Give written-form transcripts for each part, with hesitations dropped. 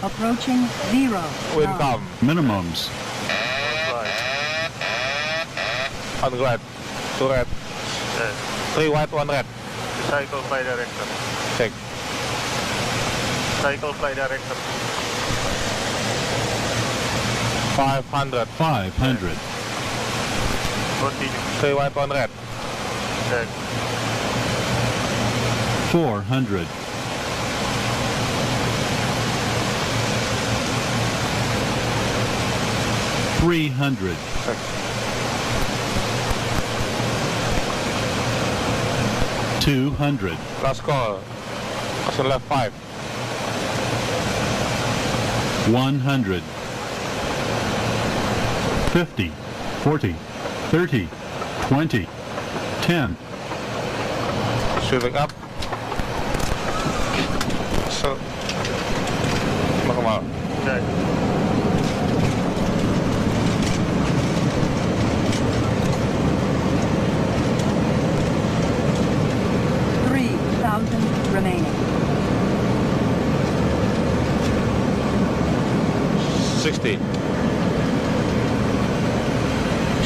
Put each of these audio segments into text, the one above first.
Approaching 0. Wind calm. Minimums. On red. 2 red. Yes. 3 white, 1 red. Cycle fly director. Check. Cycle fly director. 500. 500. Continue. 3 white, 1 red. Check. 400. 300. Check. 200. Last call. Caution left 5. 100. 50. 40. 30. 20. 10. Shooting up. So. Normal. Check. Remaining. 60.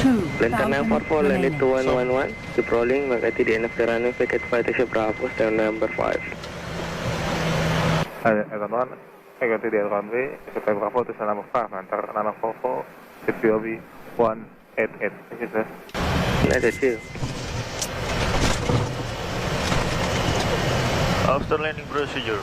2,000 Lantana 44, landed remaining. 2111. Keep rolling, Makati the end of the runway, Packet 5 taxi Bravo, stand number 5. Egon 1. Egon to the runway. Packet Bravo to number 5. Antar Nana 44. POV 188. Thank you, sir. That's it. After landing procedure.